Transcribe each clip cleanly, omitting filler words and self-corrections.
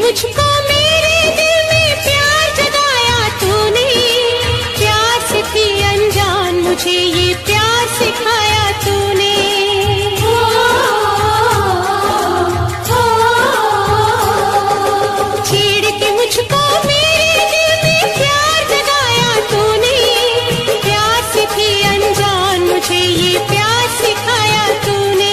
मुझको मेरे दिल में प्यार जगाया तूने, प्यार से थी अनजान मुझे ये प्यार सिखाया तूने। छेड़ के मुझको मेरे दिल में प्यार जगाया तूने, प्यार से थी अनजान मुझे ये प्यार सिखाया तूने।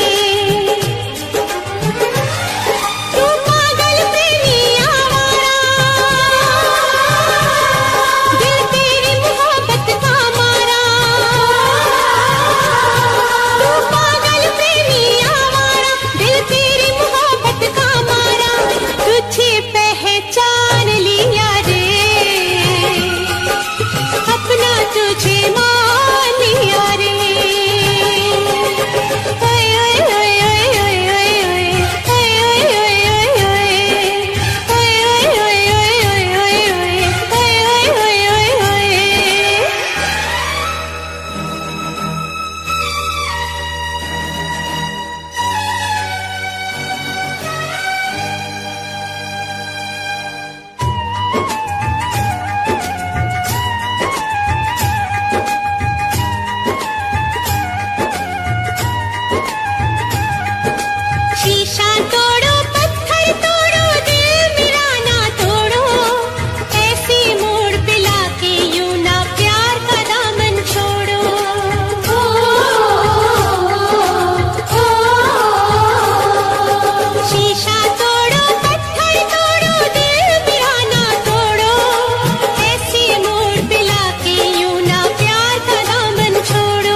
शीशा तोड़ो पत्थर तोड़ो दिल मेरा ना तोड़ो, ऐसी मोड़ पे लाके यूं ना प्यार का दामन छोड़ो। शीशा तोड़ो पत्थर तोड़ो दिल मेरा ना तोड़ो, ऐसी मोड़ पे लाके यूं ना प्यार का दामन छोड़ो।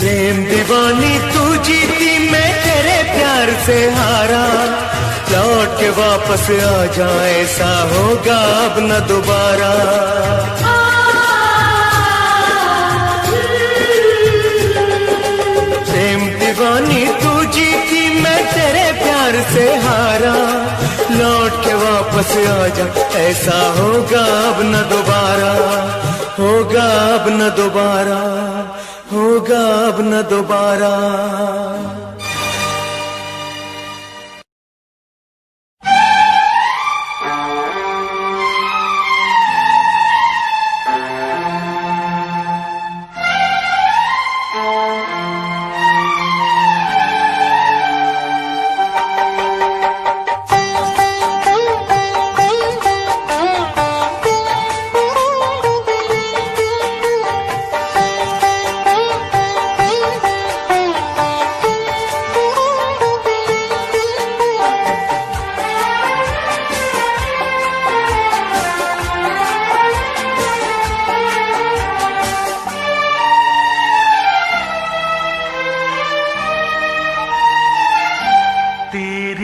प्रेम दीवानी तू जीती मैं तेरे प्यार से हारा, लौट के वापस आ जाए ऐसा होगा अब न दोबारा। प्रेम दीवानी तू जीती मैं तेरे प्यार से हारा, लौट के वापस आ जा ऐसा होगा अब न दोबारा, होगा अब न दोबारा, होगा अब न दोबारा।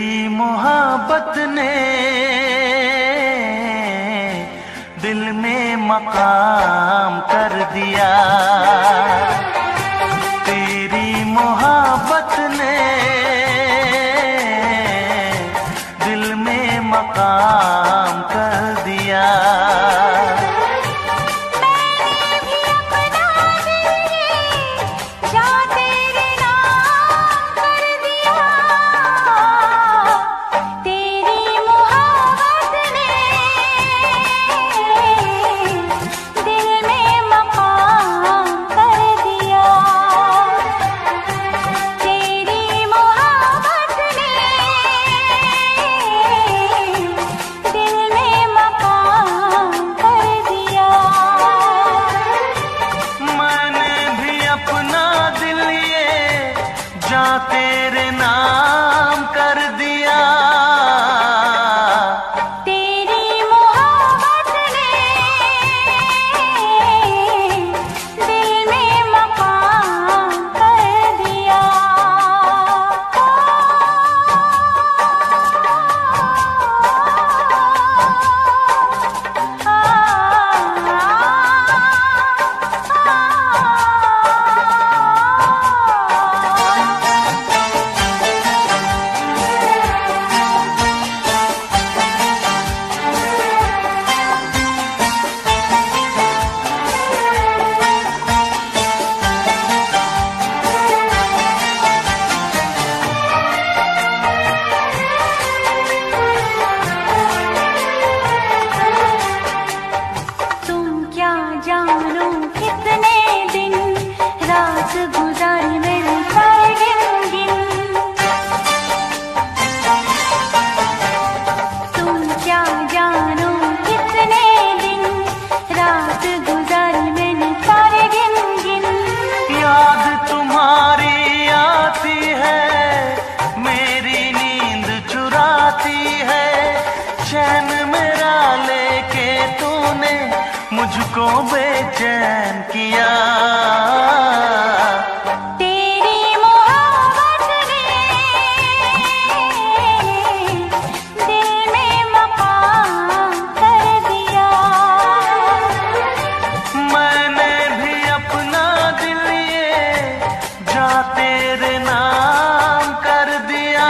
तेरी मोहब्बत ने दिल में मकाम कर दिया, तेरी मोहब्बत ने दिल में मकाम कर दिया। तेरे नाम कर दिया, तेरी मोहब्बत ने दिल में मकाम कर दिया। जानो कितने दिन रात गुजारी मेरी सारे गिन तुम क्या जानो कितने दिन रात गुजारी मैंने सारे गिन याद तुम्हारी आती है, मेरी नींद चुराती है, चैन मेरा लेके तूने मुझको बेचैन किया। तेरी मोहब्बत ने दिल में मकाम कर दिया, मैंने भी अपना दिल ये जा तेरे नाम कर दिया।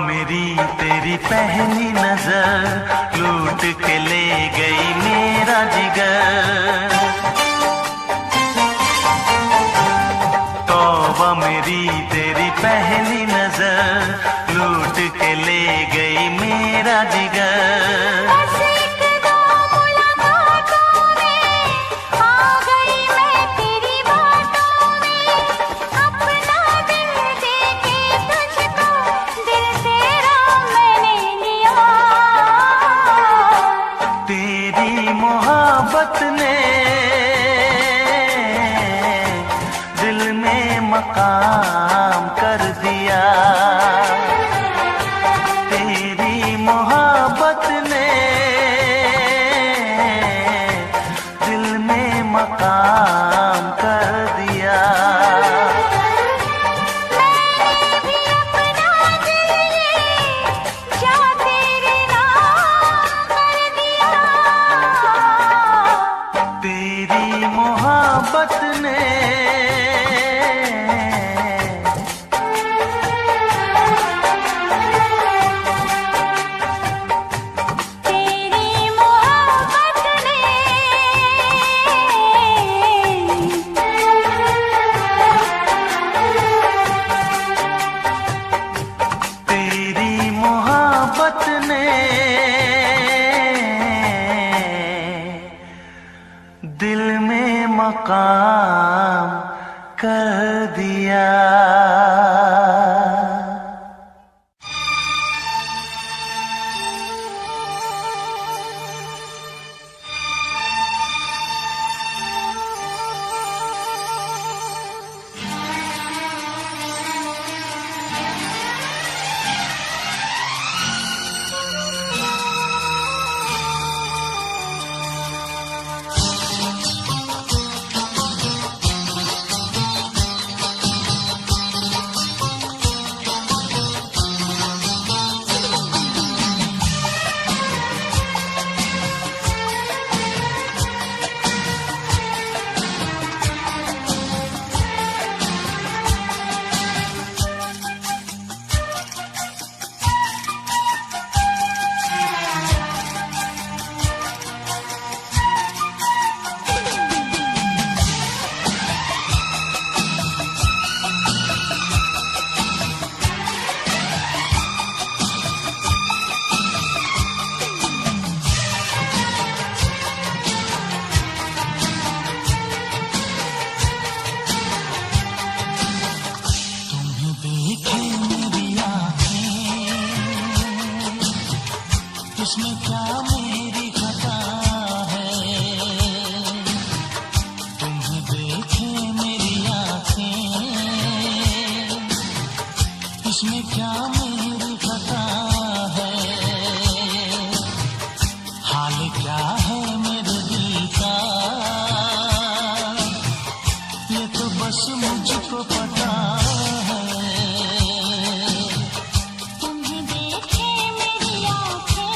मेरी तेरी पहली नजर लूट के ले गई मेरा जिगर, तौबा मेरी तेरी पहली नजर लूट के ले गई मेरा जिगर। मोहब्बत ने दिल में मकाम कर दिया, तेरी मोहब्बत मकाम कर दिया। इसमें क्या मेरी खता है, तुम्हें देखे मेरी आँखें, इसमें क्या मेरी खता है, हाल क्या है मेरे दिल का, ये तो बस मुझको पता है। तुम्हें देखे मेरी आँखें,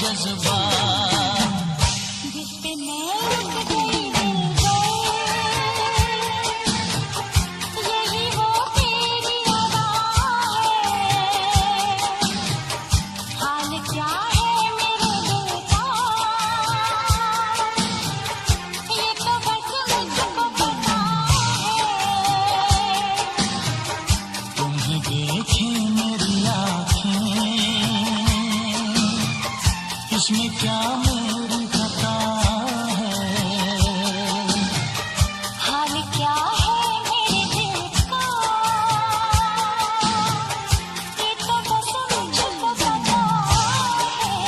जज्बात। जिस पे मैं रुक गई दिल गए, यही वो तेरी अदा है। हाल क्या है मेरे दिल का, ये तो बस मुझको पता है। तुम्हें देखे मेरी आँखें, इसमें क्या मेरी खता है। हाल क्या है मेरे दिल का, ये तो बस मुझको पता है।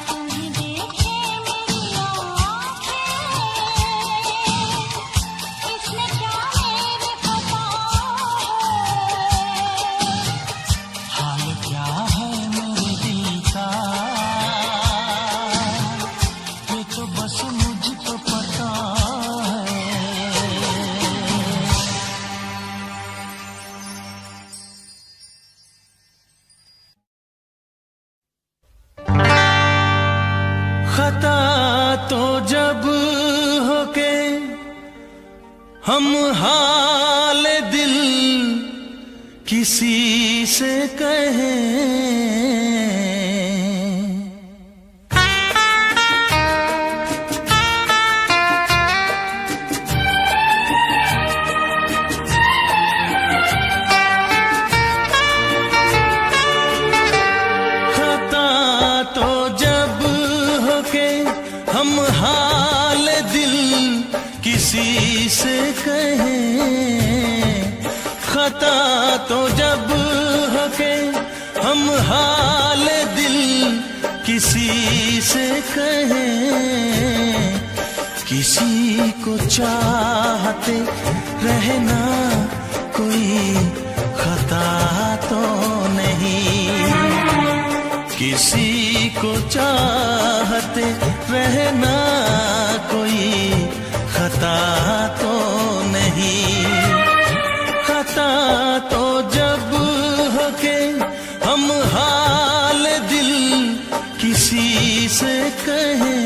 तुम्हें देखे मेरी आँखें, इसमें क्या मेरी खता है। हाल क्या है मेरे दिल का, ये तो बस मुझको पता है। खता तो जब हो के हम हाल दिल किसी से कहें, खता तो जब हो के हम हाल दिल किसी से कहें, खता तो जब हो के हम हाल दिल किसी से कहें, किसी को चाहते रहना कोई खता तो नहीं, किसी को चाहते रहना कोई खता तो नहीं। खता तो जब हो के हम हाल दिल किसी से कहें,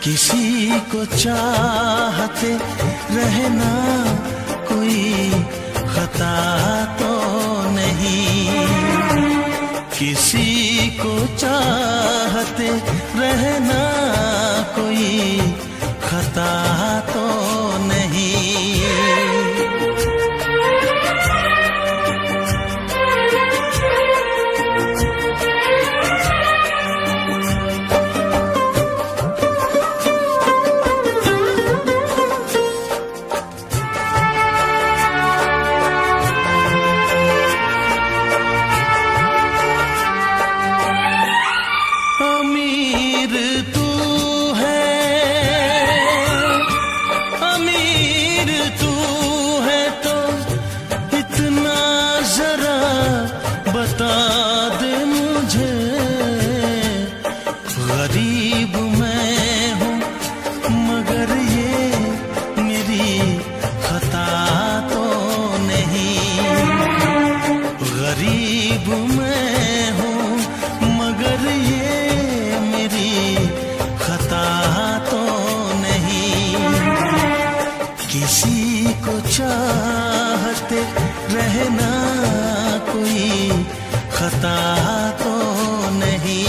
किसी को चाहते रहना कोई खता तो नहीं, किसी को चाहते रहना कोई खता तो नहीं। अमीर तू है, अमीर तू है तो इतना जरा बता दे मुझे, गरीब मैं हूँ मगर ये मेरी खता तो नहीं, गरीब मैं हूँ मगर ये मेरी खता तो नहीं, किसी को चाहते रहना कोई खता तो नहीं।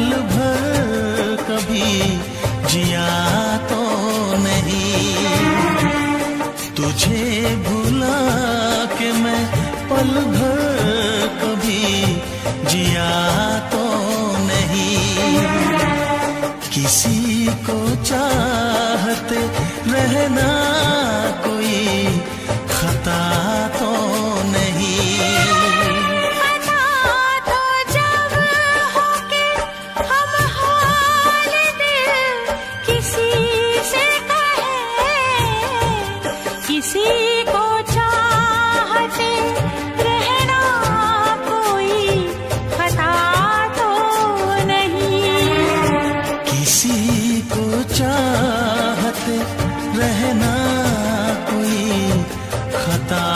पल भर कभी जिया तो नहीं, तुझे भुला के मैं पल भर कभी जिया तो नहीं, किसी को चाहते रहना कोई खता तो नहीं। खता तो जब हो के हम हाल दिल किसी से कहे, किसी को चाहते रहना कोई खता तो नहीं, किसी को चाहते रहना कोई खता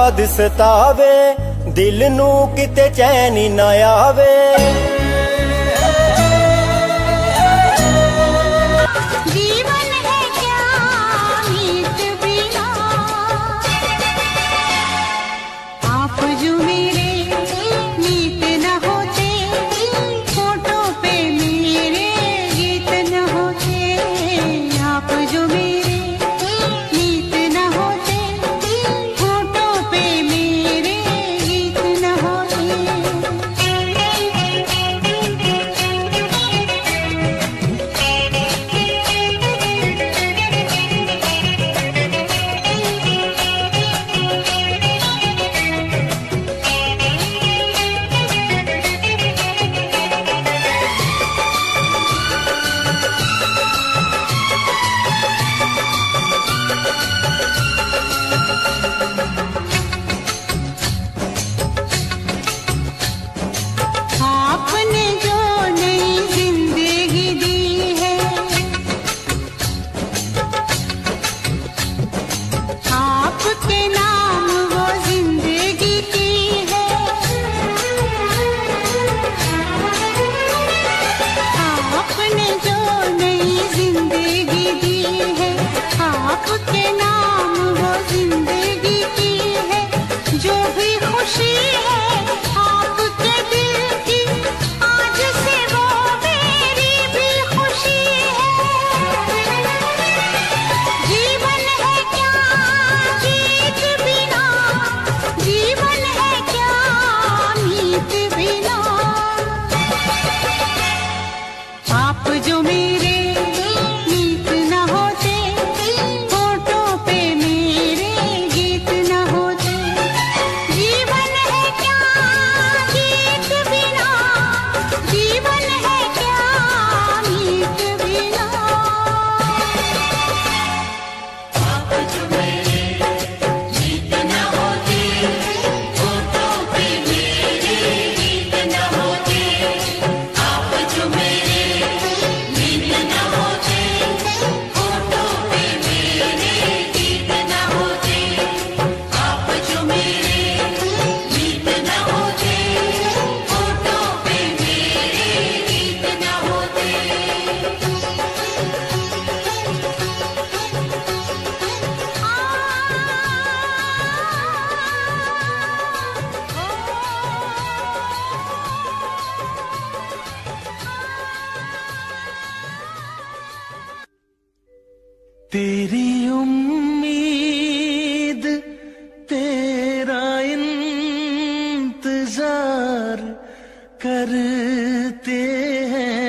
याद सतावे, दिल नू किते चैन ना आवे। जीवन है क्या मीत बिना, आप जो मेरे मीत न होते, फोटो पे मेरे गीत न होते। आप जो मेरे मीत न होते, फोटो पे मेरे गीत न होते। आपने जो नई जिंदगी दी है, आपके नाम वो जिंदगी की है। आपने जो नई जिंदगी दी है, आपके नाम वो जिंदगी की है। जो भी खुशी है आपके दिल की, आज से वो मेरी भी खुशी है। जीवन है क्या गीत बिना, जीवन है क्या मीत बिना। आप जो मेरे मीत न होते, फोटो पे मेरे गीत न होते। जीवन है क्या गीत बिना, जीवन है क्या मीत बिना। आप जो मेरे मीत न होते, फोटो पे मेरे गीत न होते। आप जो मेरे मीत न होते, फोटो पे मेरे गीत न होते। आप जो मेरे मीत न होते, फोटो पे मेरे गीत न होते। तेरी उम्मीद तेरा इंतजार करते हैं।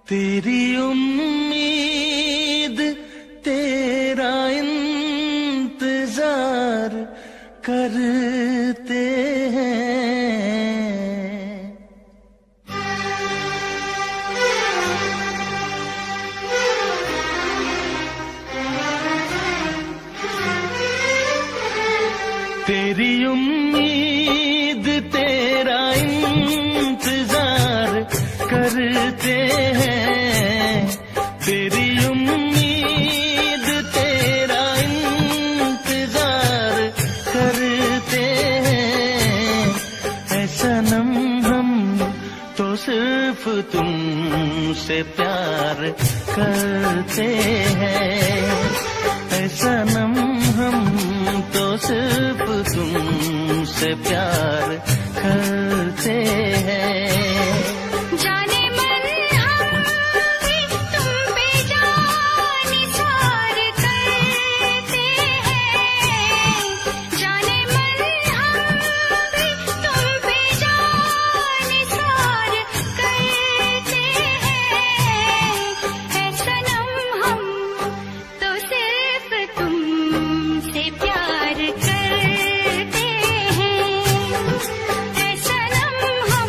तेरी उम्मीद तेरा इंतजार करते हैं। तेरी उम्मीद तेरा इंतजार करते हैं। तेरी उम्मीद तेरा इंतजार करते हैं। ऐ सनम हम तो सिर्फ तुमसे प्यार करते हैं। ऐ सनम हम तो सिर्फ तुमसे प्यार करते हैं। जाने मन हम भी तुम पे जान निसार करते हैं। जाने मन हम भी तुम पे जान निसार करते हैं। ऐ सनम हम तो सिर्फ तुमसे प्यार करते हैं। ऐ सनम हम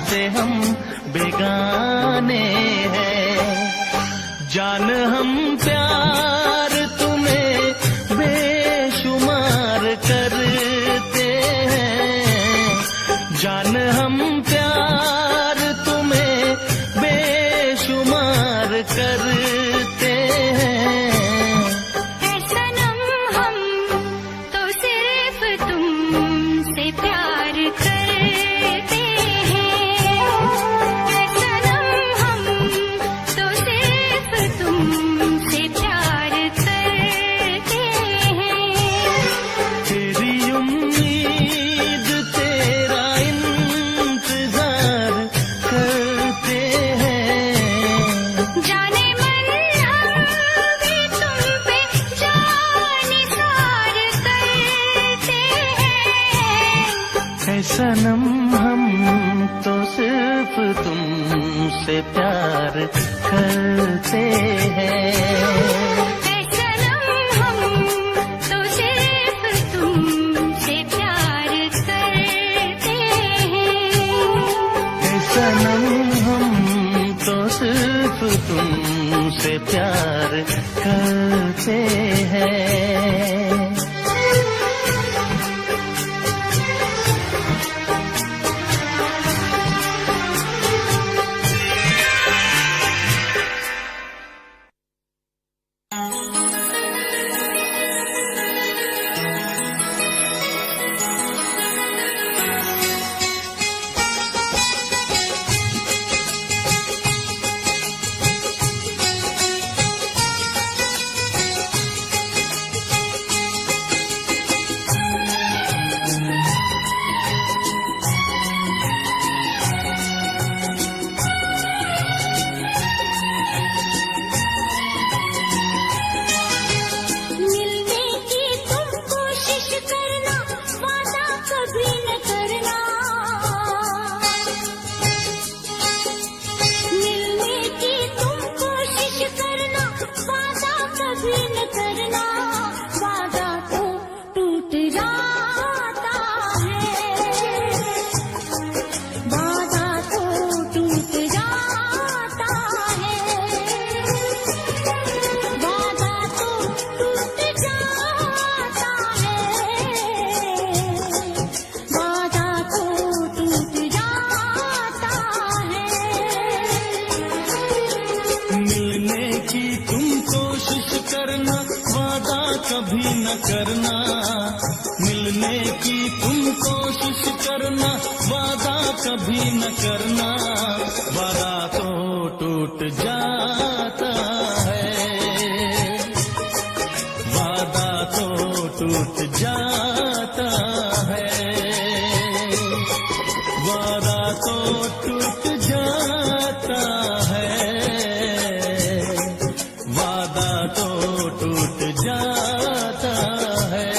से हम बेगाने हैं। जान हम प्यार तुम्हें बेशुमार करते हैं, जान हम प्यार तुम्हें बेशुमार करते हैं। ऐ सनम हम तो सिर्फ तुमसे प्यार करते हैं, ऐ सनम हम तो सिर्फ तुमसे प्यार करते हैं। तेरी उम्मीद तेरा इंतजार करते हैं। जाने मन हम भी तुम पे जानिसार करते हैं। ऐ सनम हम तो सिर्फ तुमसे प्यार करते हैं। ऐ सनम हम तो सिर्फ तुमसे प्यार करते हैं। ऐ सनम हम तो सिर्फ तुमसे प्यार करते हैं। मिलने की तुम कोशिश करना, वादा कभी न करना। मिलने की तुम कोशिश करना, वादा कभी न करना। वादा तो टूट जाता है, वादा तो टूट जाता है, वादा तो टूट जाता है, वादा तो टूट जाता है। मिलने की तुम कोशिश करना, वादा कभी न करना। मिलने की तुम कोशिश करना, वादा कभी न करना। वादा तो टूट जाता है, वादा तो टूट जाता है, वादा तो टूट जाता है, वादा तो टूट जाता है।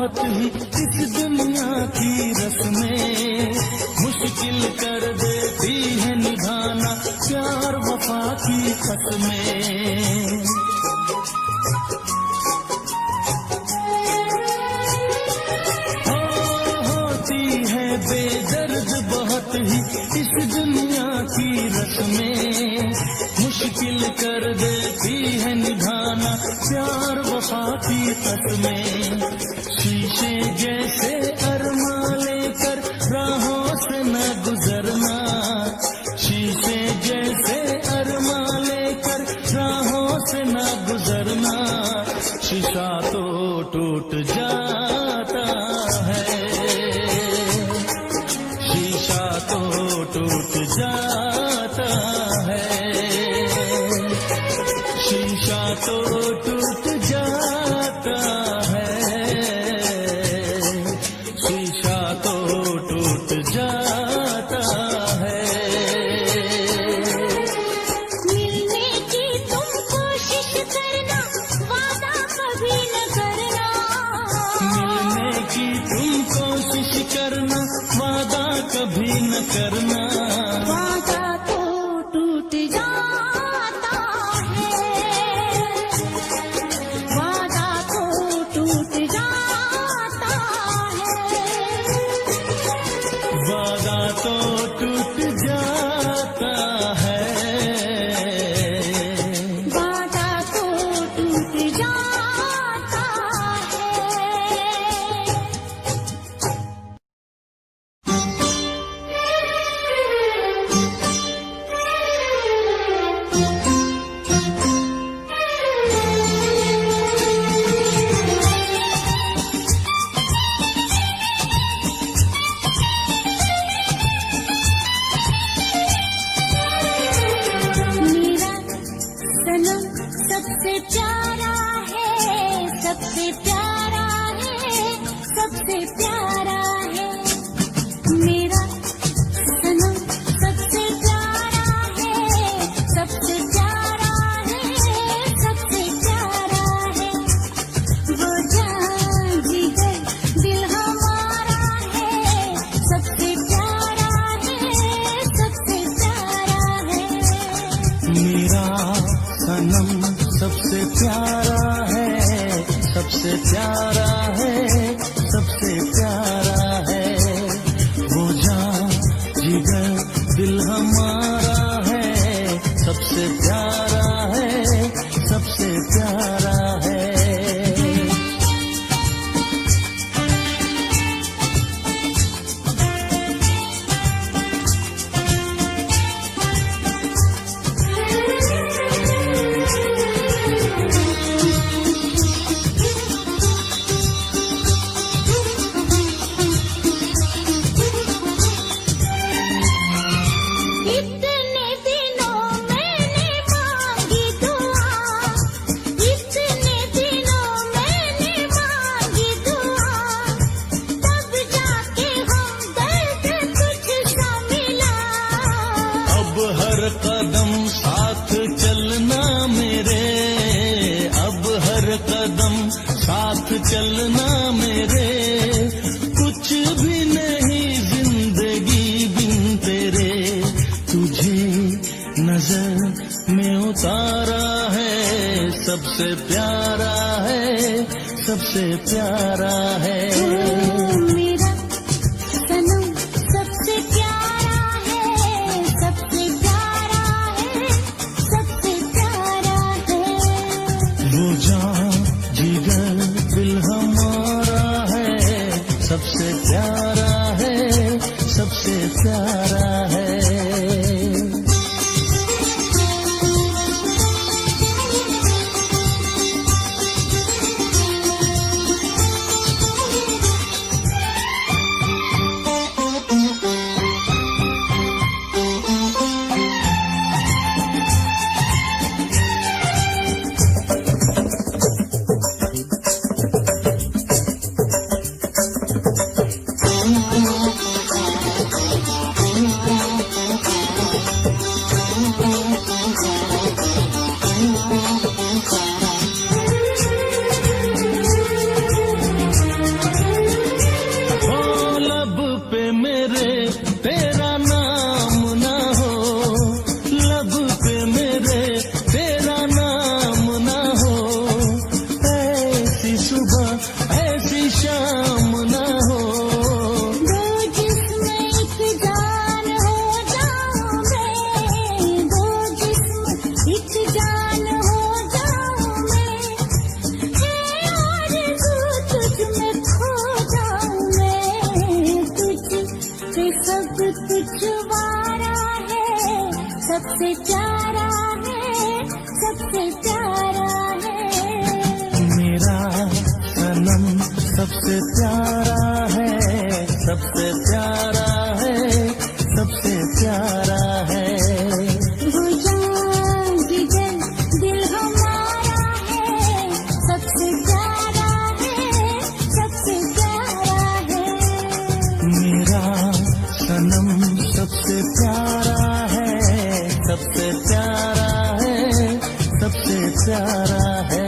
बहुत ही इस दुनिया की रस्में मुश्किल कर देती है निभाना प्यार वफा की कसमें। होती है बेदर्द बहुत ही इस दुनिया की रस्में मुश्किल कर देती है निभाना प्यार वफा की कसमें। शीशे जैसे अरमा लेकर राहों से न गुजरना, शीशे जैसे अरमा लेकर राहों से न गुजरना। शीशा तो टूट जाता है, शीशा तो टूट जाता है, शीशा तो टूट जाता है, शीशा तो टूट जाता है। मिलने की तुम कोशिश करना, वादा कभी न करना। मिलने की तुम कोशिश करना, वादा कभी न करना। वादा तो टूट जाता है, वादा तो टूट जाता है, वादा तो टूट जाता है, वादा तो टूट जाता है। मेरा सनम सबसे प्यारा है, सबसे प्यारा है, सबसे प्यारा है। मेरा सनम सबसे प्यारा है, सबसे प्यारा है, सबसे प्यारा है। वो जान जिगर दिल हमारा है, सबसे प्यारा है, सबसे प्यारा है। मेरा सनम सबसे प्यारा है, सबसे प्यारा है, सबसे प्यारा है। वो जान जिगर दिल हमारा है, सबसे प्यारा है, सबसे प्यारा है। इतने दिनों मैंने मांगी दुआ, इतने दिनों मैंने मांगी दुआ, तब जाके हमदर्द कुछ सा मिला। अब हर कदम साथ चलना मेरे, अब हर कदम साथ चलना मेरे। कुछ भी नहीं जिंदगी बिन तेरे, तुझे नजर में उतारा है, सबसे प्यारा है, सबसे प्यारा है। मेरा सनम सबसे प्यारा है, सबसे प्यारा है, सबसे प्यारा है। वो जान जिगर दिल हमारा है, सबसे प्यारा है, सबसे प्यारा है। पिछवाड़ा है, सबसे प्यारा है, सबसे प्यारा है। मेरा सनम सबसे प्यारा है, सबसे प्यारा है, सबसे प्यारा है। वो जान जिगर दिल हमारा है, सबसे प्यारा है, सबसे प्यारा है। मेरा सनम सबसे प्यारा है, सबसे प्यारा है, सबसे प्यारा है।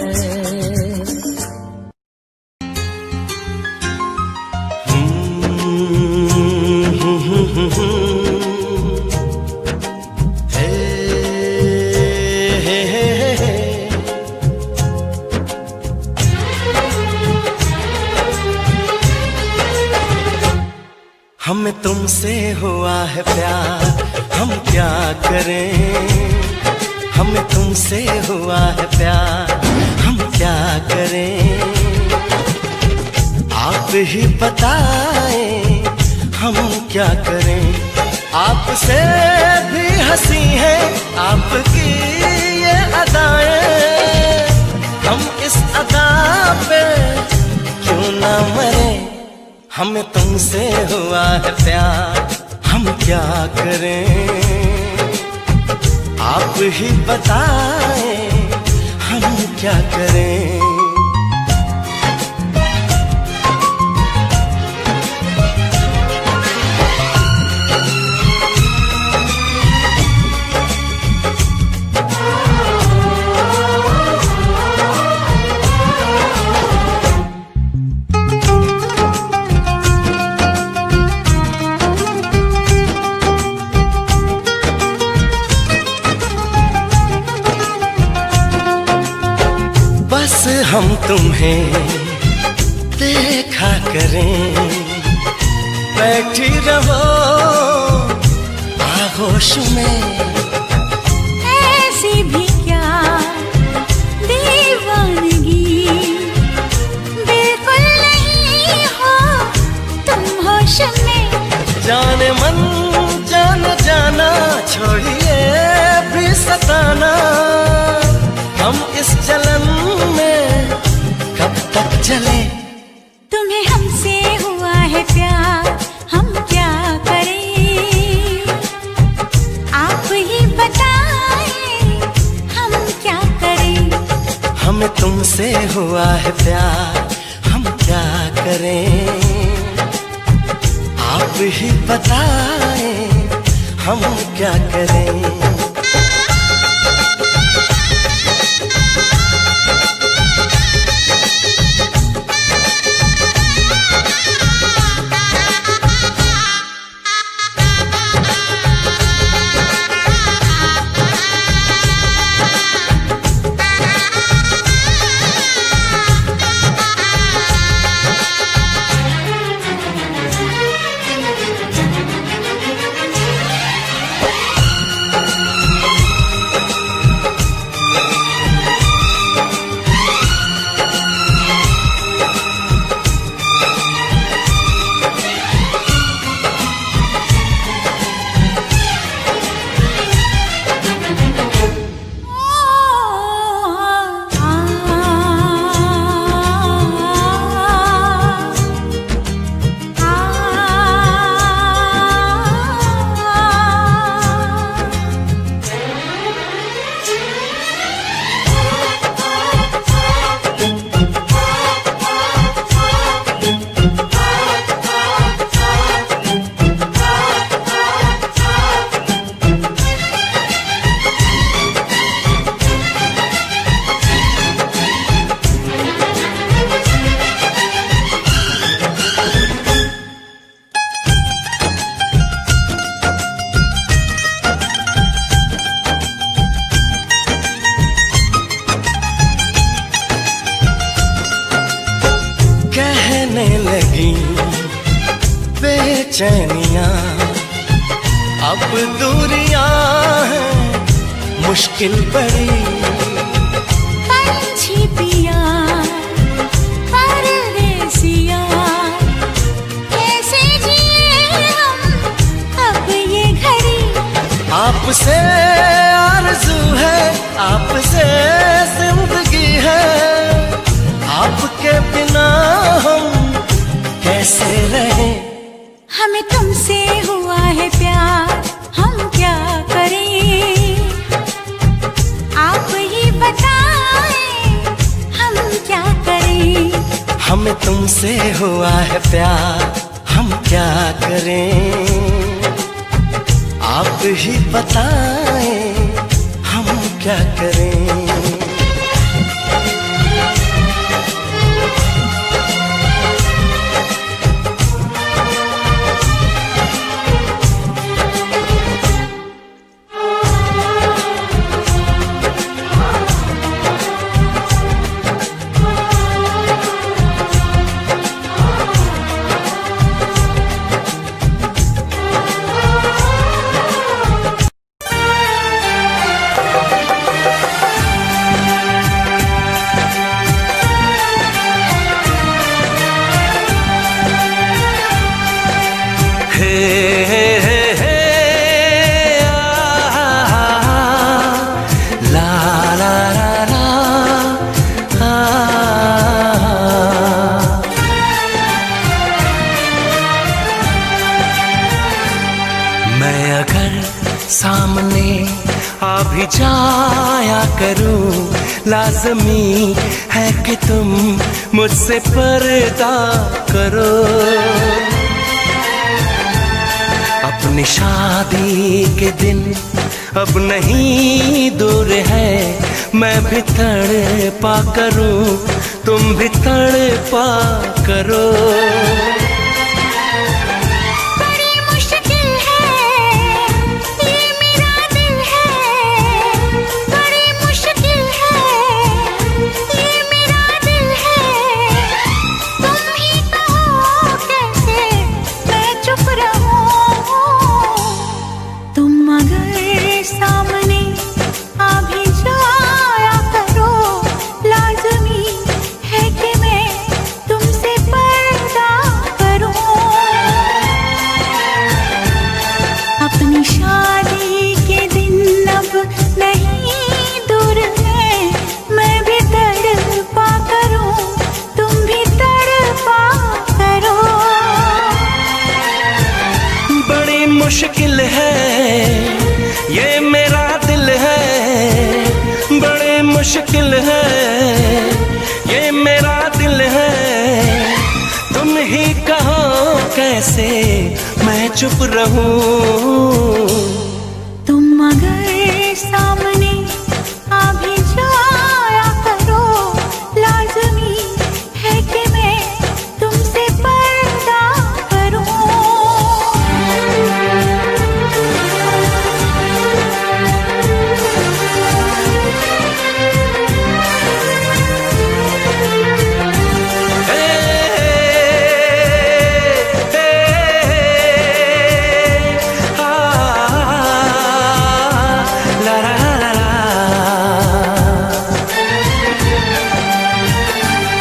हमें तुमसे हुआ है प्यार, हम क्या करें। हमें तुमसे हुआ है प्यार, हम क्या करें। आप ही बताएं हम क्या करें। आपसे भी हंसी है आपकी ये अदाएं, हम इस अदा पे क्यों ना मरे। हमें तुमसे हुआ है प्यार, हम क्या करें। आप ही बताएं हम क्या करें। हम तुम्हें देखा करें, बैठी रहो आगोश में। ऐसी भी क्या दीवानगी, बिल्कुल नहीं हो तुम होश में। जाने मन जाना जाना, छोड़िए भी सताना। हम इस जलन में कब तक चले। तुम्हें हमसे हुआ है प्यार, हम क्या करें। आप ही बताएं हम क्या करें। हमें तुमसे हुआ है प्यार, हम क्या करें। आप ही बताएं हम क्या करें। बेचैनियां अब दूरियां हैं मुश्किल बड़ी। पंछी पिया परदेसिया कैसे जिए हम अब आपसे आरज़ू है, आपसे जिंदगी है, आपके बिना हम कैसे रहें। हमें तुमसे हुआ है प्यार, हम क्या करें, आप ही बताएं हम क्या करें। हमें तुमसे हुआ है प्यार, हम क्या करें, आप ही बताएं हम क्या करें। मैं अगर सामने आ भी जाया करूं, लाज़मी है कि तुम मुझसे पर्दा करो। अपनी शादी के दिन अब नहीं दूर है, मैं भी तड़पा करूं, तुम भी तड़पा करो। मुश्किल है ये मेरा दिल है, बड़े मुश्किल है ये मेरा दिल है। तुम ही कहो कैसे मैं चुप रहूं। तुम अगर सामने आ भी जाया करो, लाज़मी है कि मैं तुमसे पर्दा करूं।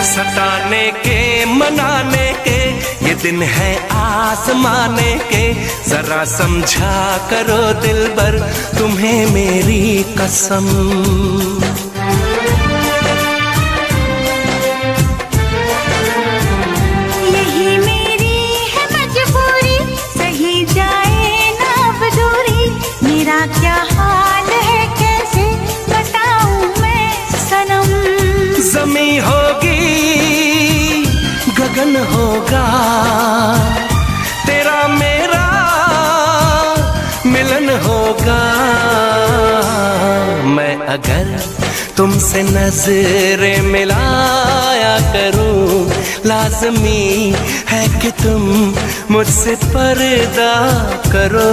सताने के मनाने के ये दिन है आसमाने के, जरा समझा करो दिलबर तुम्हें मेरी कसम। यही मेरी है मजबूरी, सही जाए ना अब दूरी, मेरा क्या हाल है कैसे बताऊं मैं सनम। ज़मीं होगी गगन होगा, तेरा मेरा मिलन होगा। मैं अगर तुमसे नजरें मिलाया करूं, लाज़मी है कि तुम मुझसे पर्दा करो।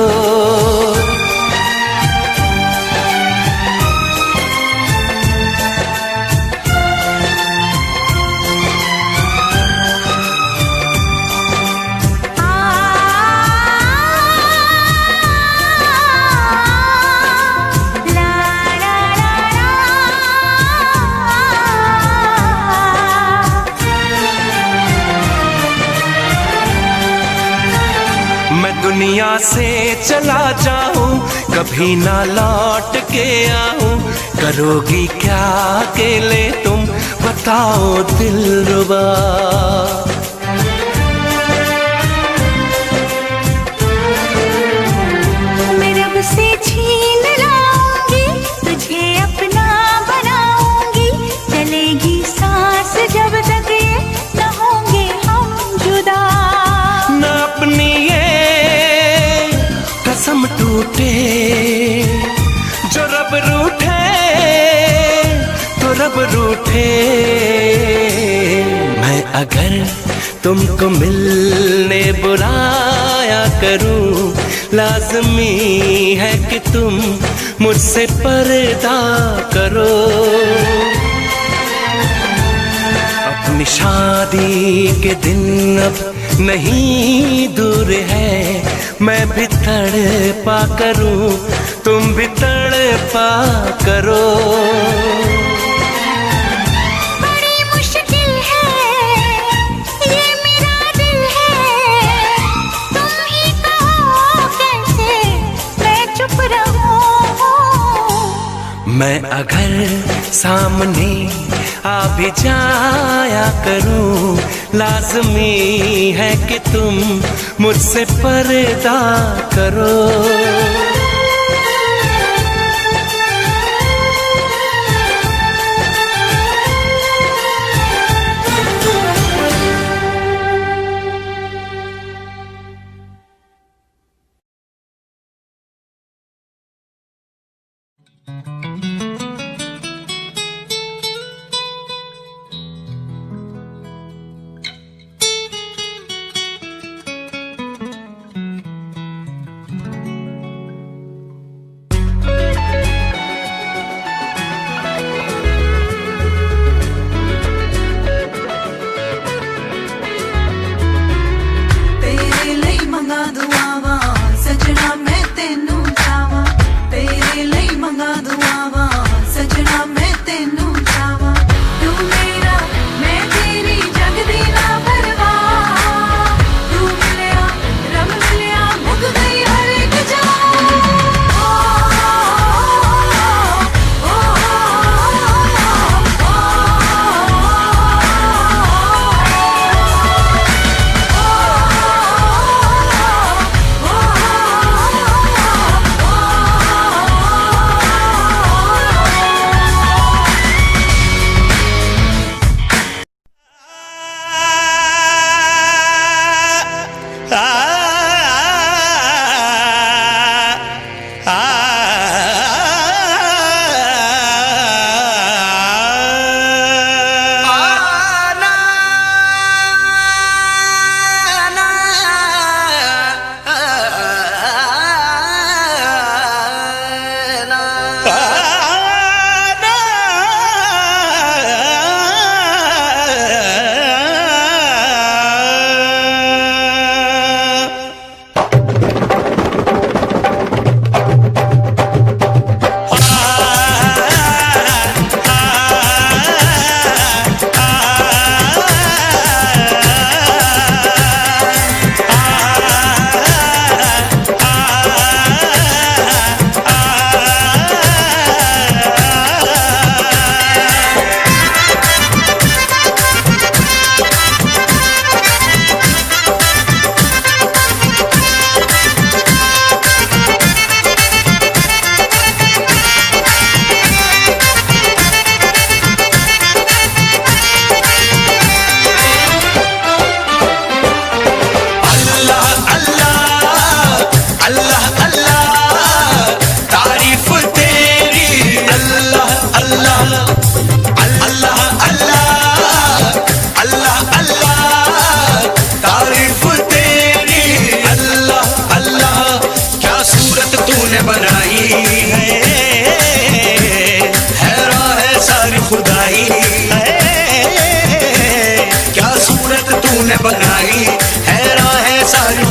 मैं दुनिया से चला जाऊं, कभी ना लौट के आऊं, करोगी क्या अकेले तुम, बताओ दिलरुबा। मैं रब से छीन लाऊंगी, तुझे अपना बनाऊंगी, चलेगी सांस जब तक ये न होंगे हम जुदा। न अपनी ये कसम टूटे, जो रब रूठे तो रब रूठे। मैं अगर तुमको मिलने बुलाया करूं, लाज़मी है कि तुम मुझसे पर्दा करो। अपनी शादी के दिन अब नहीं दूर है, मैं भी तड़पा करूं, तुम भी तड़पा करो। बड़ी मुश्किल है ये मेरा दिल है, तुम ही कहो कैसे मैं चुप रहूं। मैं अगर सामने आ भी जाया करूं, लाज़मी है कि तुम मुझसे पर्दा करो।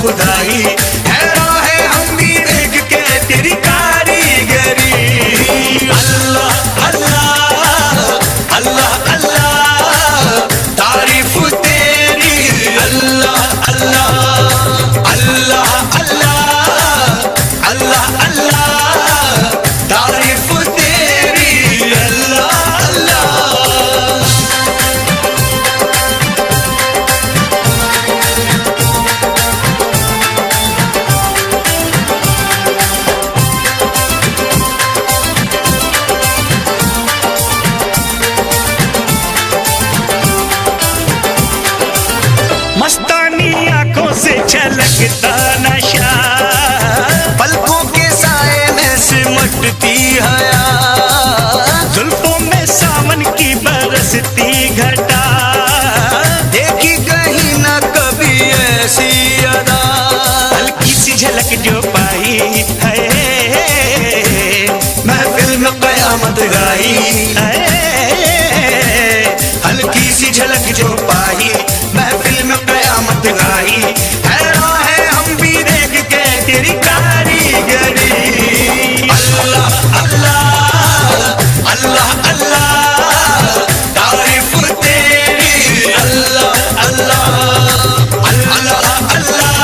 खुदाई हैरान है हम भी देख के तेरी कारीगरी। अल्लाह अल्लाह अल्लाह अल्लाह तारीफ तेरी। अल्लाह अल्लाह अल्लाह अल्लाह छलकता नशा, पलकों के साए में सिमटती हया, जुल्फों में सावन की बरसती घटा, देखी कहीं ना कभी ऐसी अदा, हल्की सी झलक जो पाई है, महफिल में कयामत गाई है, हल्की सी झलक जो पाई, महफिल में कयामत गाई, हैरान है हम भी देख के तेरी कारीगरी। अल्लाह अल्लाह अल्लाह अल्लाह तारीफ तेरी, अल्लाह अल्लाह अल्लाह अल्लाह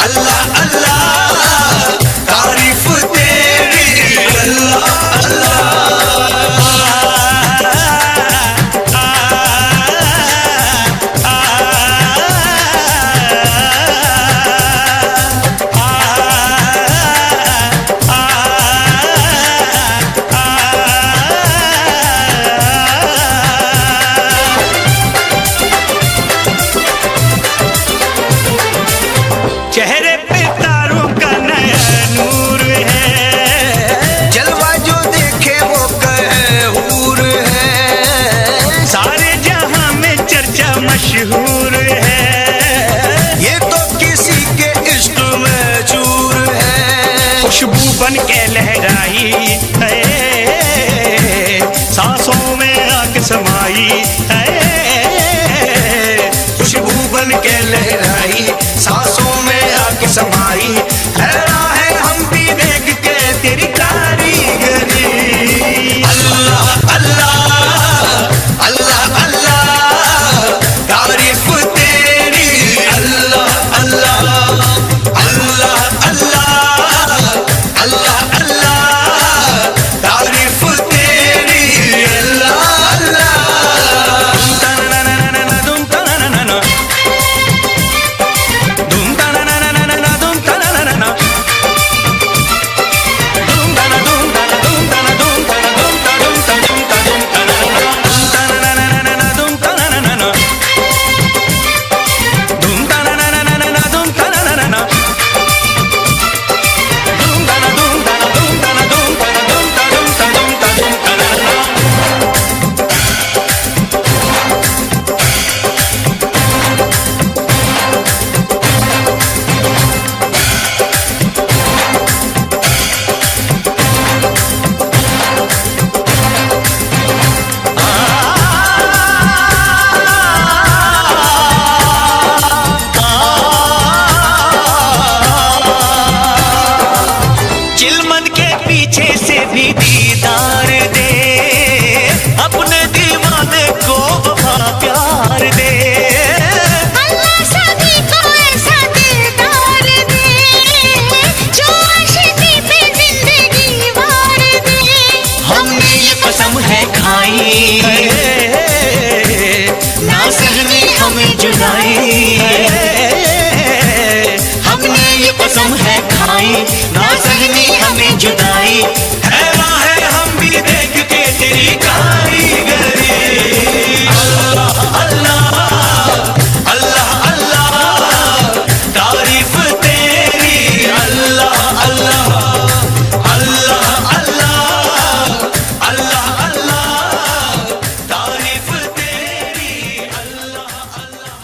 अल्लाह अल्लाह तारीफ तेरी, अल्लाह अल्लाह। चेहरे पे तारों का नया नूर है, जलवा जो देखे वो कहे हूर है, सारे जहां में चर्चा मशहूर है, ये तो किसी के इश्क में चूर है, खुशबू बन के लहराई है, सांसों में आके समाई है, खुशबू बन के लहराई, सांसों में आके समाई, हैरान है हम भी देख के तेरी कारीगरी। अल्लाह अल्लाह अल्लाह अल्लाह तारीफ तेरी, अल्लाह अल्लाह अल्लाह अल्लाह अल्लाह अल्लाह तारीफ तेरी, अल्लाह अल्लाह। धूम तनाना, धूम तनाना, धूम तनाना, धूम तना, धूम तना, धूम तना, धूम तना, धूम ता, धूम ता, धूम ता, धूम तनाना, धूम तनाना, धूम तनाना, धूम तनाना, धूम तना, धूम तना, धूम तना, धूम तना, धूम ता, धूम ता, धूम ता, धूम तनाना। चिलमन के पीछे से भी दीदार दे, अपने दीवाने को वफा प्यार दे, अल्लाह सभी को ऐसा दिलदार दे, जो आशिकी पे जिंदगी वार दे। हमने ये कसम है खाई, ना सहनी हमें जुदाई, हमने ये कसम है खाई, ना सहनी हमें जुदाई, हैरान है हम भी देख के तेरी कारीगरी। अल्लाह अल्लाह अल्लाह अल्लाह तारीफ तेरी, अल्लाह अल्लाह अल्लाह अल्लाह अल्लाह अल्लाह तारीफ तेरी, अल्लाह अल्लाह।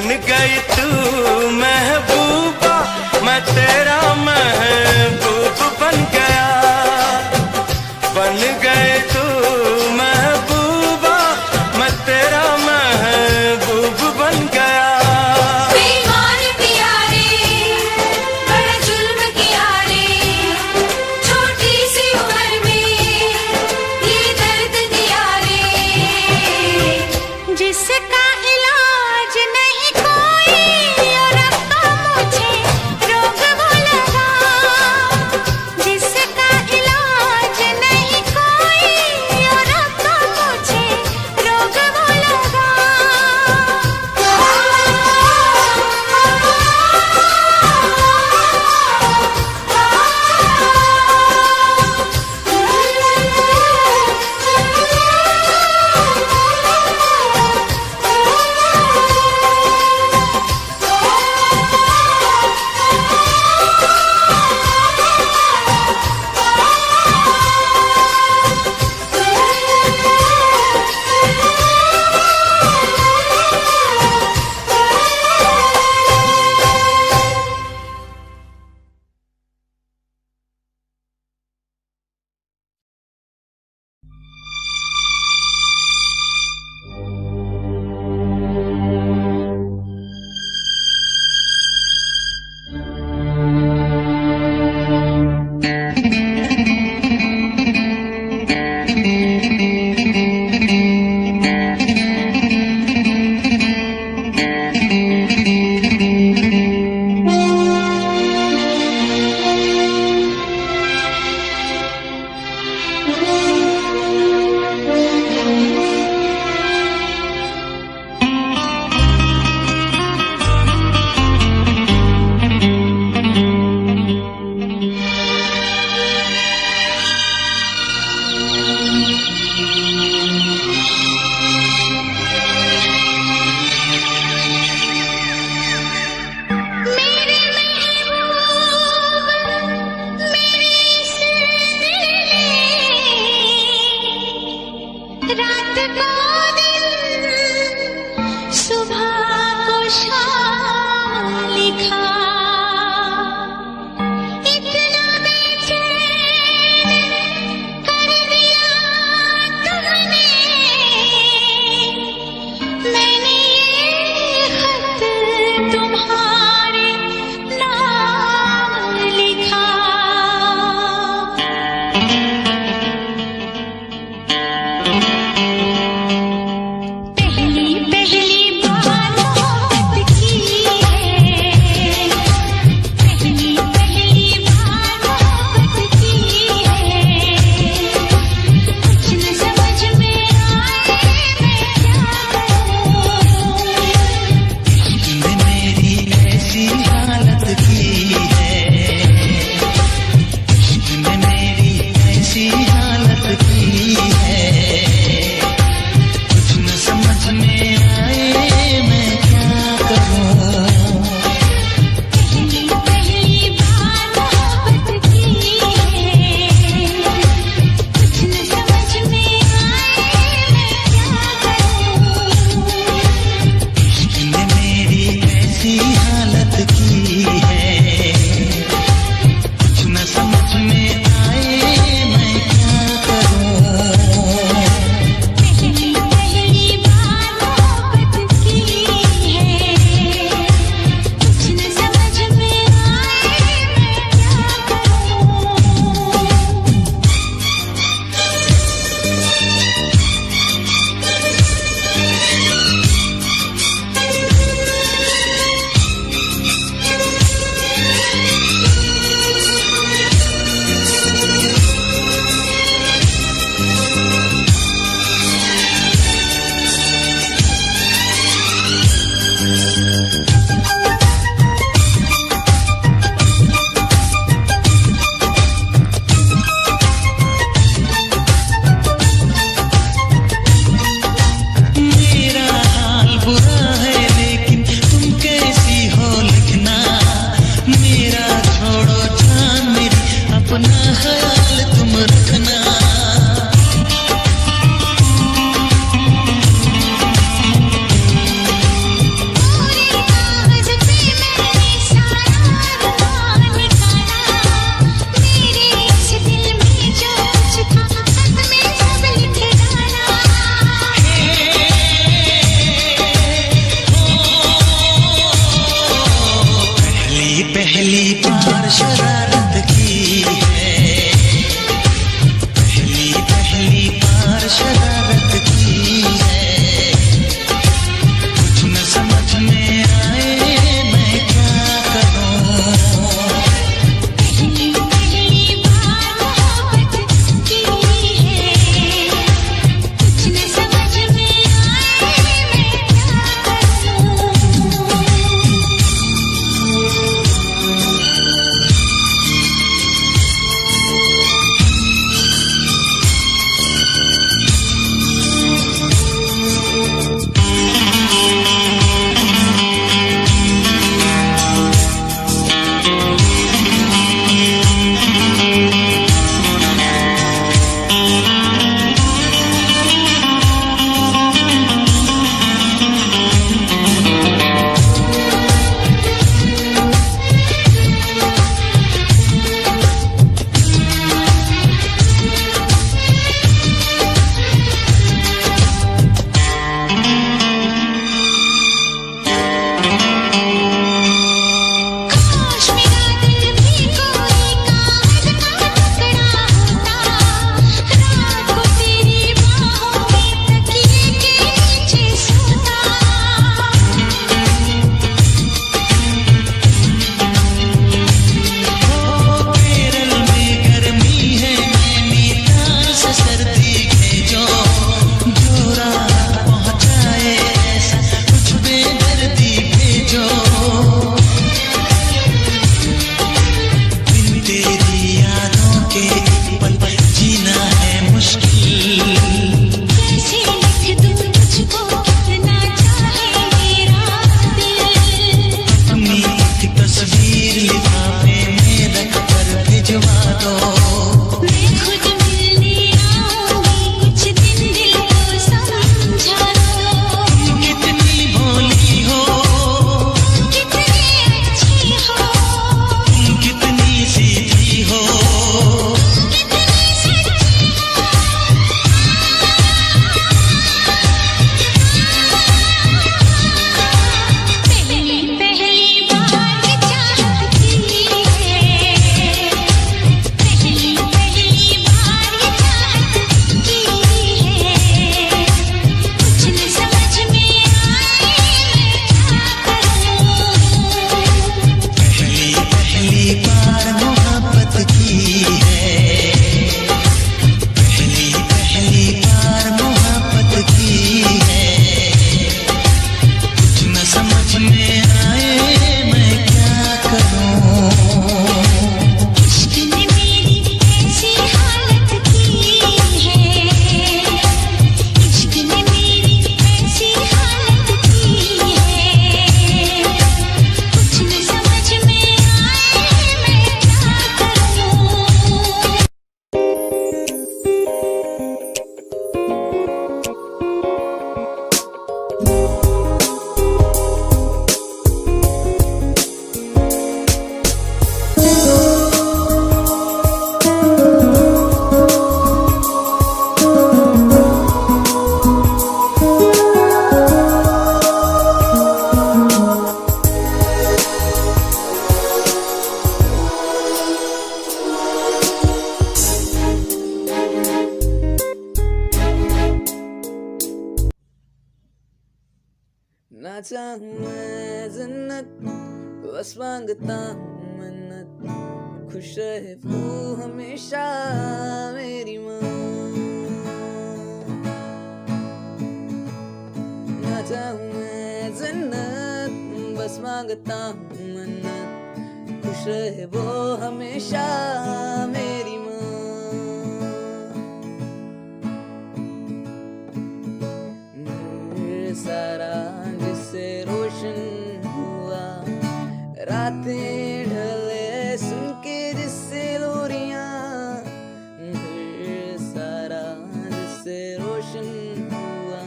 बन गई तू महबूबा, मैं तेरा महबूब बन गया। बन गए तू महबूबा, मैं तेरा महबूब बन गया। बेईमान पिया रे, बड़ा जुल्म किया रे, छोटी सी उम्र में ये दर्द दिया रे। जिसका इलाज नहीं कोई और रब्बा मुझे रोग वो लगा। जिसका इलाज नहीं कोई और रब्बा मुझे रोग वो लगा। ना चाहूं मैं जन्नत बस मांगता हूँ मन्नत, खुश रहे वो हमेशा मेरी माँ। ना चाहूं मैं जन्नत बस मांगता हूँ मन्नत, खुश रहे वो हमेशा मेरी माँ। सारा जिससे रोशन हुआ, रातें ढले सुन के जिससे लोरियां, सारा जिससे रोशन हुआ,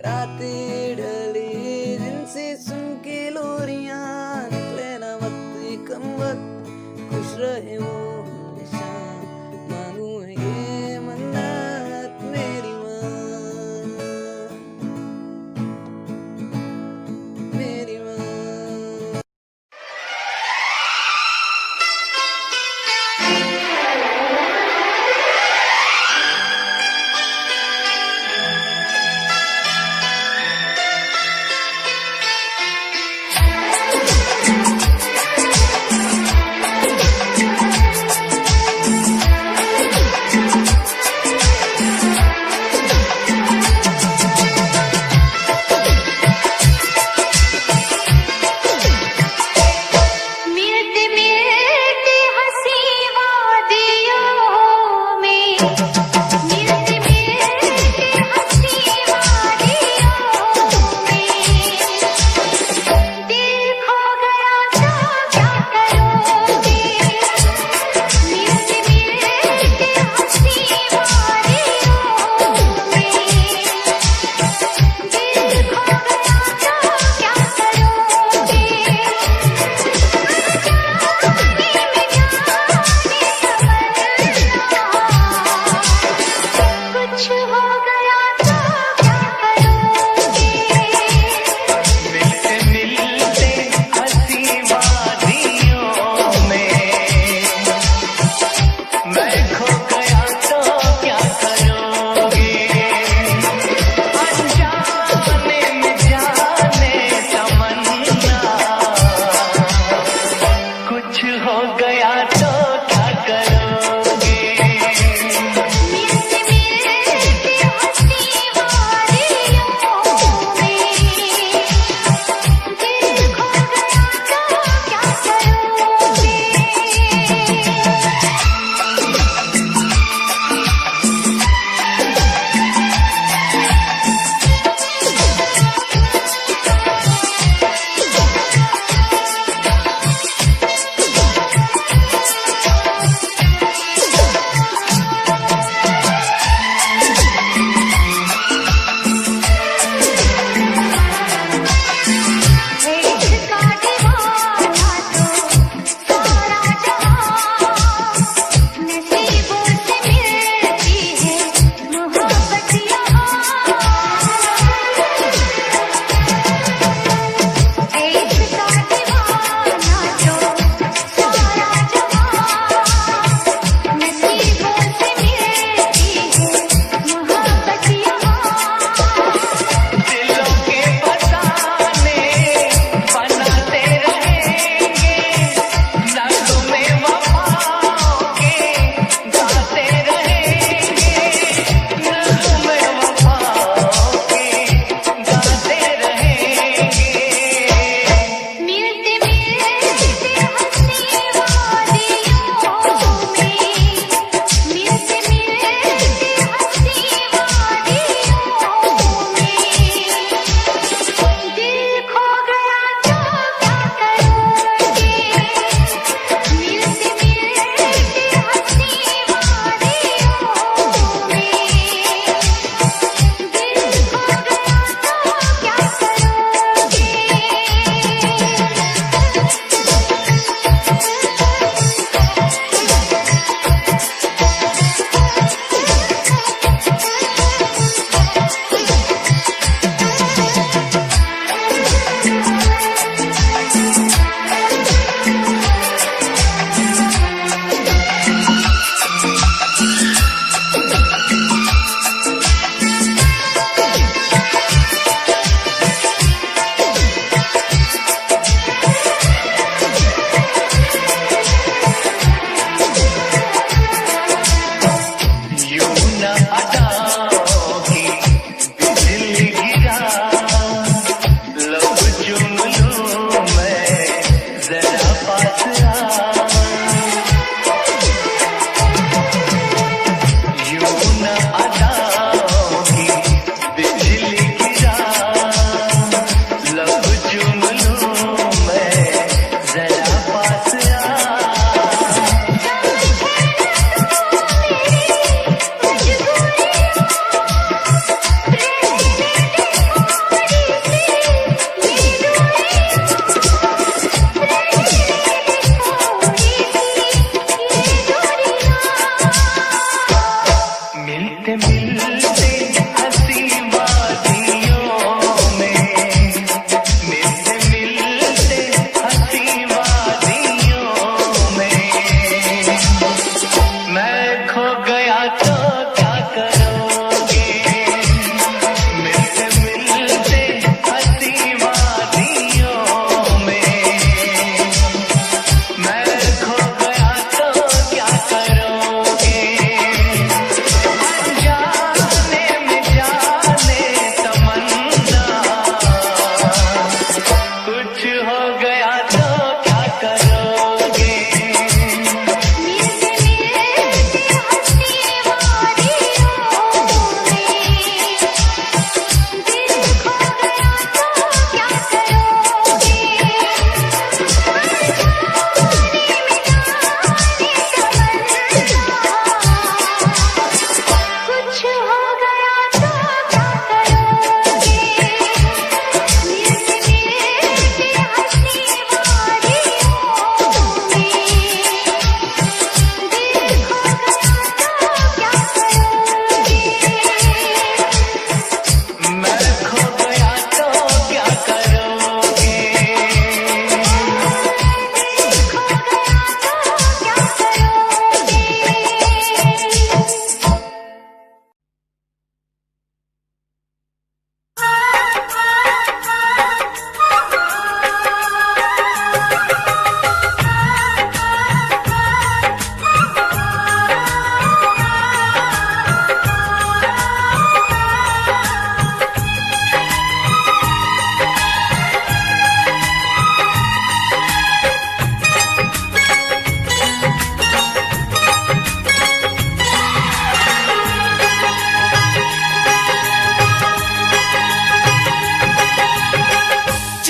रातें ढली जिनसे सुन के लोरियां, निकले ना वक्त कम वक्त, खुश रहे वो हमेशा, मांगू है ये मन्नत मेरी माँ, मेरी माँ।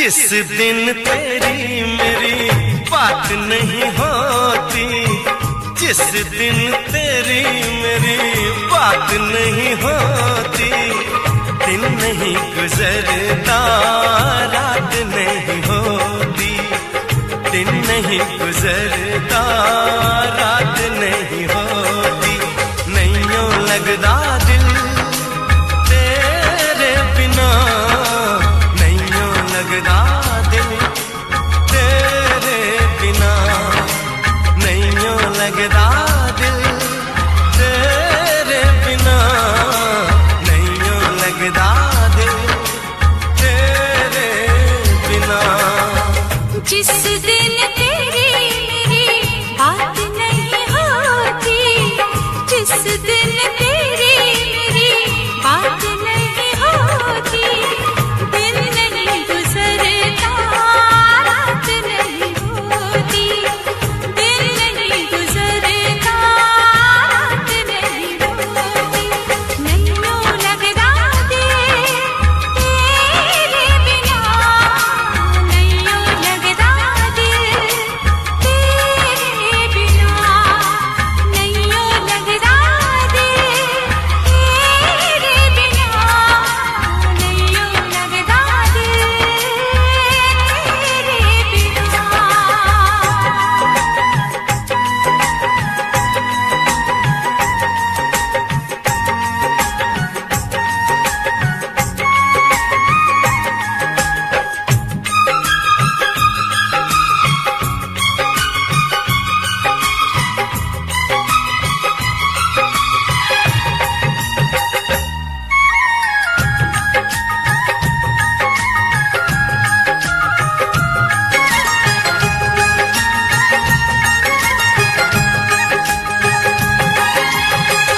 जिस दिन तेरी मेरी बात नहीं होती, जिस दिन तेरी मेरी बात नहीं होती, दिन नहीं गुजरता रात नहीं होती, दिन नहीं गुजरता रात नहीं होती, नहीं यूं लगदा दिल तेरे बिना, नहीं यूं लगदा दिल तेरे बिना, नहीं यूं लगदा दिल तेरे बिना, नहीं यूं लगदा दिल तेरे बिना। जिस दिन तेरी मेरी बात नहीं होती, जिस दिन तेरी मेरी बात नहीं होती, दिन नहीं गुजरता रात नहीं होती, दिन नहीं गुजरता रात नहीं होती, नहीं यूं लगदा दिल तेरे बिना, नहीं यूं लगदा दिल तेरे बिना, नहीं यूं लगदा दिल तेरे बिना, नहीं यूं लगदा दिल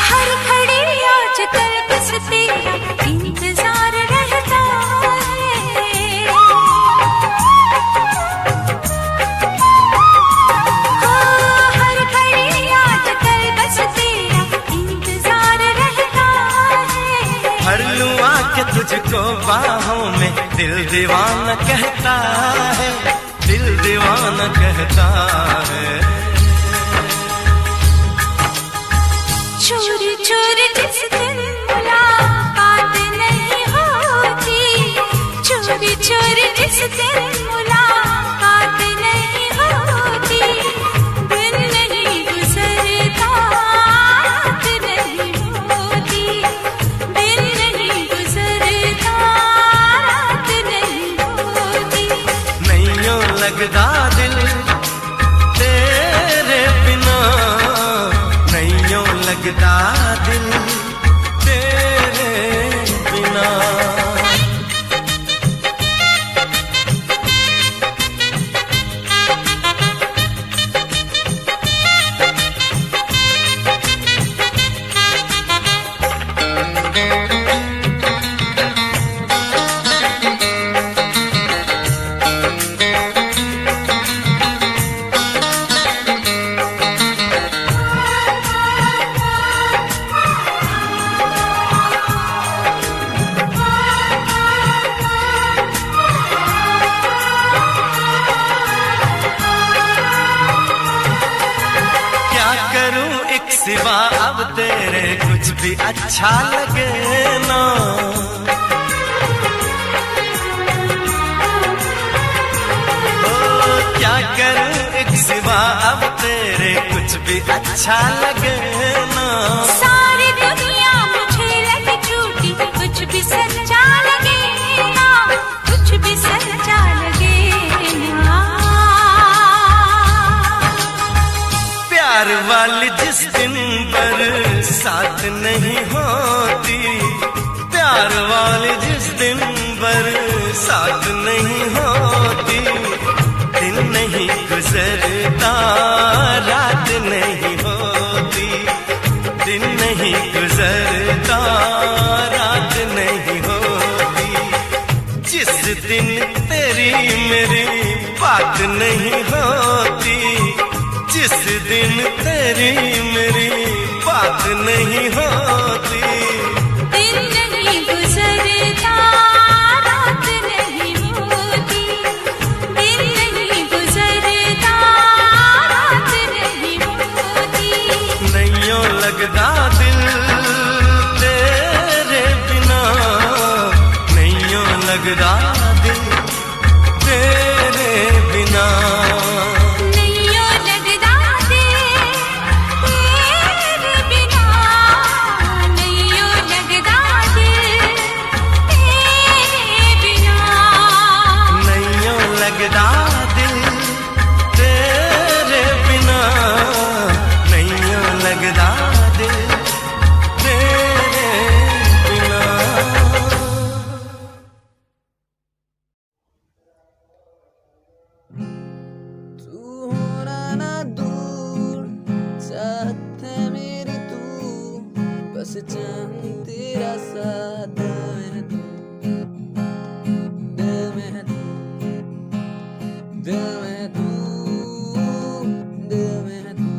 हर घड़ी आजकल बस तेरा इंतजार रहता है, हर घड़ी आजकल बस तेरा इंतजार रहता है, भर लूं आके तुझको बाहों में, दिल दीवाना कहता है, दिल दीवाना कहता है। चोरी चोरी जिस दिन मुलाकात नहीं होती, चोरी चोरी जिस दिन मुलाकात नहीं होती, दिन नहीं गुजरता रात नहीं होती, दिन नहीं गुजरता रात नहीं होती, नहीं यूं लगदा दिल तेरे बिना, नहीं यूं लगदा दिल तेरे बिना। सिवा अब तेरे कुछ भी अच्छा लगे ना, ओ क्या करूं एक सिवा अब तेरे कुछ भी अच्छा लगे ना, सारी दुनिया मुझे लगे झूठी, कुछ भी सच्चा लगे ना, कुछ भी सच्चा लगे ना, प्यार वाली जिस दिन बरसात नहीं होती, प्यार वाली जिस दिन बरसात नहीं होती, दिन नहीं गुजरता रात नहीं होती, दिन नहीं गुजरता रात नहीं होती, जिस दिन तेरी मेरी बात नहीं होती, जिस दिन तेरी मेरी बात नहीं होती, दिन नहीं गुजरता रात नहीं होती, लगदा दिल तेरे बिना। नैयो लगदा दिल तेरे बिना, नैयो लगदा दिल तेरे बिना, नैयो लगदा दिल तेरे बिना, नैयो लगदा दिल तेरे बिना। तू होना ना दूर, चाहत है मेरी तू, बस चाहूं तेरा साथ। दिल में है तू, दिल में है तू, दिल में है तू,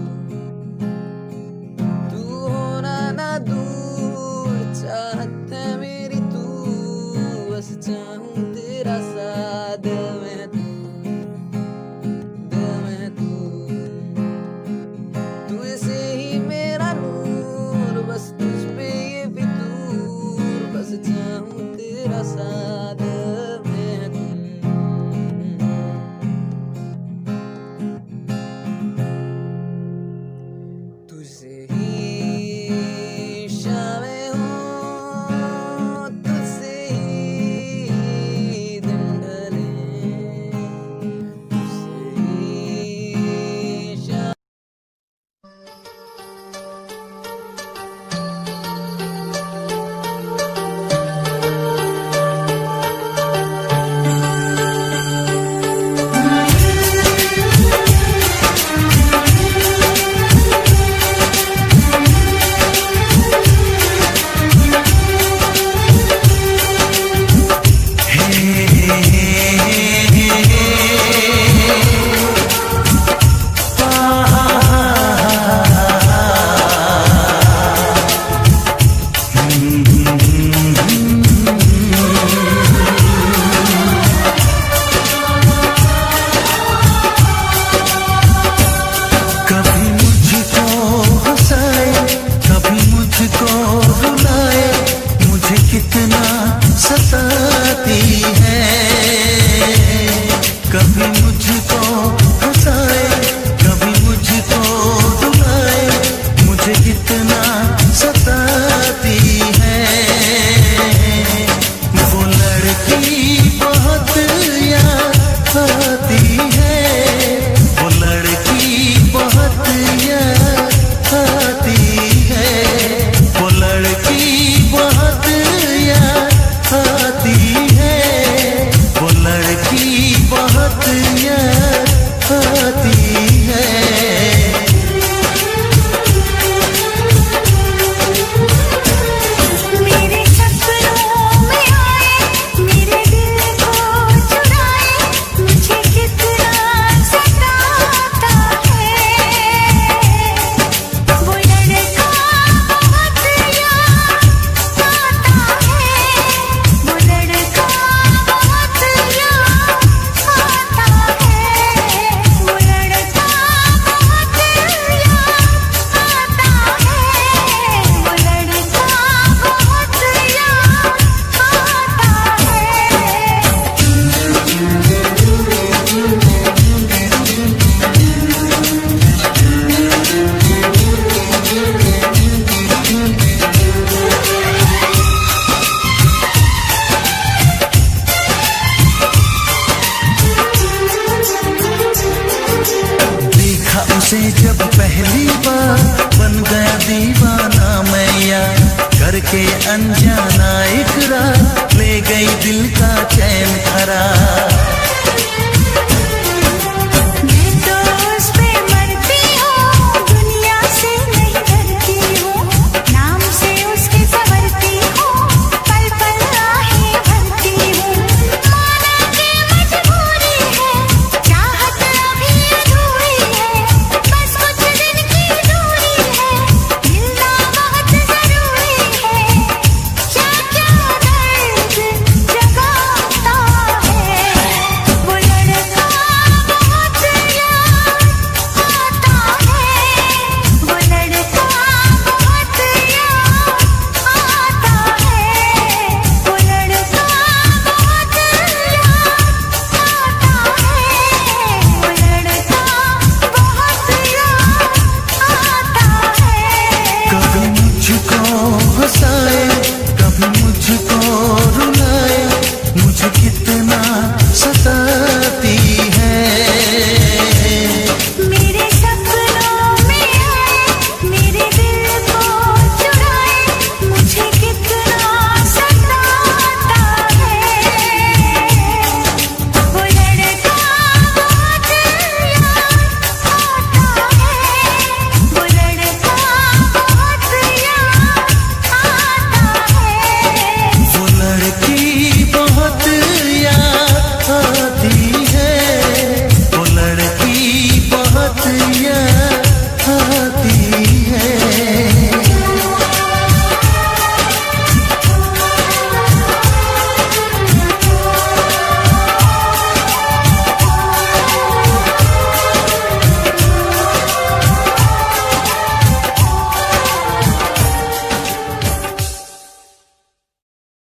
तू होना ना दूर, चाहत है मेरी तू, बस चाहूं तेरा साथ। दिल में है तू, दिल में है तू, तू ऐसे ही मेरा नूर, बस तुझ पे ये फितूर, बस चाहूं तेरा साथ। दिल में है तू, तुझसे ही शामें हों, तुझसे ही दिन ढले, तुझसे ही शाम। कभी मुझको हंसाए, कभी मुझको रुलाए, मुझे कितना सताती है। कभी मुझको हंसाए, कभी मुझको रुलाए, मुझे कितना सताती है। वो लड़की बहुत याद आती है, वो लड़की बहुत याद आती है, वो लड़की बहुत याद आती है, वो लड़की बहुत याद आती है। मेरे सपनों में आए, मेरे दिल को चुराए, मुझे कितना सताता है। वो लड़का बहुत याद आता है, वो लड़का बहुत याद आता है, वो लड़का बहुत याद आता है, वो लड़का बहुत देखा उसे जब पहली बार, बन गया दीवाना मैं यार, करके अनजाना इकरार, ले गई दिल का चैन करार।